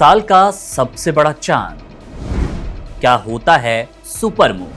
साल का सबसे बड़ा चांद, क्या होता है सुपरमून,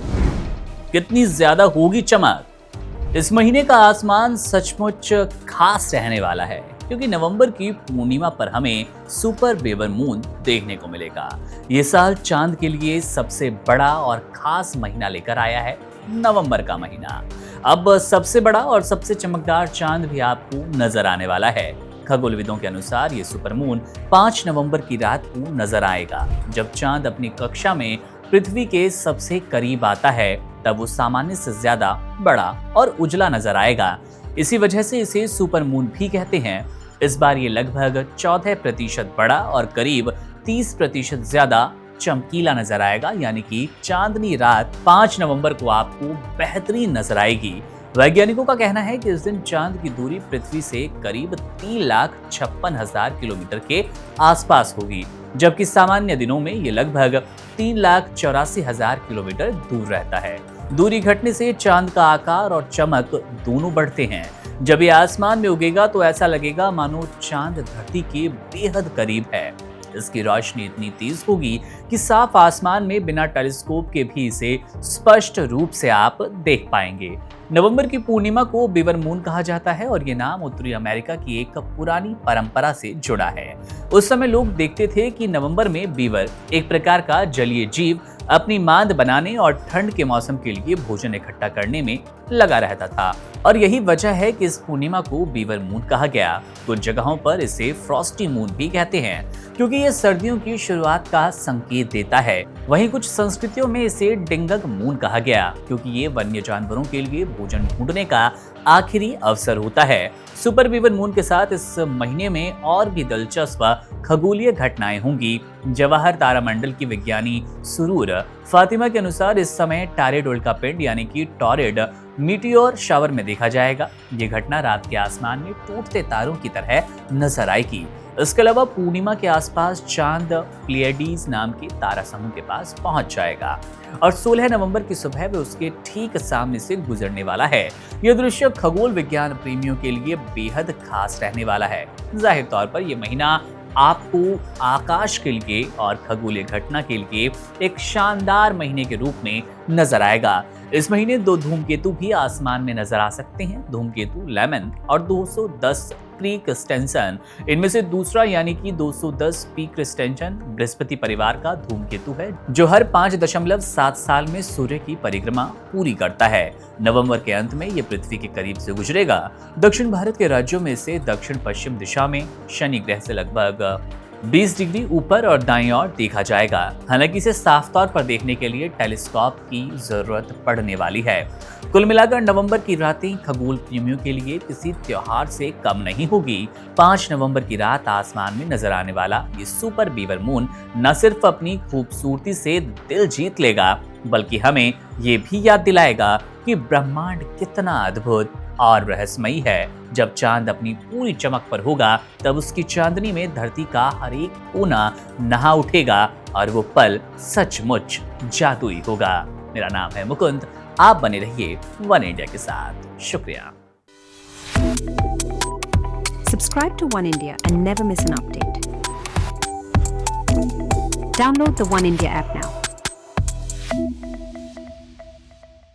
कितनी ज्यादा होगी चमक। इस महीने का आसमान सचमुच खास रहने वाला है क्योंकि नवंबर की पूर्णिमा पर हमें सुपर बेवर मून देखने को मिलेगा। ये साल चांद के लिए सबसे बड़ा और खास महीना लेकर आया है नवंबर का महीना। अब सबसे बड़ा और सबसे चमकदार चांद भी आपको नजर आने वाला है। खगोलविदों के अनुसार ये सुपरमून 5 नवंबर की रात को नजर आएगा। जब चांद अपनी कक्षा में पृथ्वी के सबसे करीब आता है तब वो सामान्य से ज्यादा बड़ा और उजला नजर आएगा। इसी वजह से इसे सुपरमून भी कहते हैं। इस बार ये लगभग 14% बड़ा और करीब 30% ज्यादा चमकीला नजर आएगा, यानी कि चांदनी रात 5 नवंबर को आपको बेहतरीन नजर आएगी। वैज्ञानिकों का कहना है कि इस दिन चांद की दूरी पृथ्वी से करीब 3,56,000 किलोमीटर के आसपास होगी, जबकि सामान्य दिनों में ये लगभग 3,84,000 किलोमीटर दूर रहता है। दूरी घटने से चांद का आकार और चमक दोनों बढ़ते हैं। जब ये आसमान में उगेगा तो ऐसा लगेगा मानो चांद धरती के बेहद करीब है। इसकी रोशनी इतनी तेज होगी कि साफ आसमान में बिना टेलीस्कोप के भी इसे स्पष्ट रूप से आप देख पाएंगे। नवंबर की पूर्णिमा को बीवर मून कहा जाता है और ये नाम उत्तरी अमेरिका की एक पुरानी परंपरा से जुड़ा है। उस समय लोग देखते थे कि नवंबर में बीवर, एक प्रकार का जलीय जीव, अपनी मांद बनाने और ठंड के मौसम के लिए भोजन इकट्ठा करने में लगा रहता था, और यही वजह है कि इस पूर्णिमा को बीवर मून कहा गया। कुछ जगहों पर इसे फ्रॉस्टी मून भी कहते हैं क्योंकि ये सर्दियों की शुरुआत का संकेत देता है। वहीं कुछ संस्कृतियों में इसे डिंगक मून कहा गया क्योंकि ये वन्य जानवरों के लिए भोजन ढूंढने का आखिरी अवसर होता है। सुपर बीवर मून के साथ इस महीने में और भी दिलचस्प खगोलीय घटनाएं होंगी। जवाहर तारामंडल की विज्ञानी सुरूर फातिमा के अनुसार इस समय टारेड उल्कापिंड यानी कि टॉरेड मीटियोर शावर में देखा जाएगा। ये घटना रात के आसमान में टूटते तारों की तरह नजर आएगी। इसके अलावा पूर्णिमा के आसपास चांद प्लेयडीज नाम के तारा समूह के पास पहुंच जाएगा और 16 नवंबर की सुबह में उसके ठीक सामने से गुजरने वाला है। यह दृश्य खगोल विज्ञान प्रेमियों के लिए बेहद खास रहने वाला है। जाहिर तौर पर यह महीना आपको आकाश के लिए और खगोलीय घटना के लिए एक शानदार महीने के रूप में नजर आएगा। इस महीने 2 धूमकेतु भी आसमान में नजर आ सकते हैं, धूमकेतु लेमन और 210 पी क्रिस्टेंसन। इनमें से दूसरा यानी कि 210 पी क्रिस्टेंसन बृहस्पति परिवार का धूमकेतु है जो हर 5.7 साल में सूर्य की परिक्रमा पूरी करता है। नवंबर के अंत में यह पृथ्वी के करीब से गुजरेगा। दक्षिण भारत के राज्यों में से दक्षिण पश्चिम दिशा में शनि ग्रह से लगभग 20 डिग्री ऊपर और दाईं ओर देखा जाएगा। हालांकि इसे साफ तौर पर देखने के लिए टेलीस्कोप की जरूरत पड़ने वाली है। कुल मिलाकर नवंबर की रातें खगोल प्रेमियों के लिए किसी त्योहार से कम नहीं होगी। 5 नवंबर की रात आसमान में नजर आने वाला ये सुपर बीवर मून न सिर्फ अपनी खूबसूरती से दिल जीत लेगा बल्कि हमें ये भी याद दिलाएगा कि ब्रह्मांड कितना अद्भुत और रहस्यमयी है। जब चांद अपनी पूरी चमक पर होगा तब उसकी चांदनी में धरती का हर एक कोना नहा उठेगा और वो पल सचमुच जादुई होगा। मेरा नाम है मुकुंद, आप बने रहिए वन इंडिया के साथ। शुक्रिया। Subscribe to One India and never miss an update. Download the One India app now.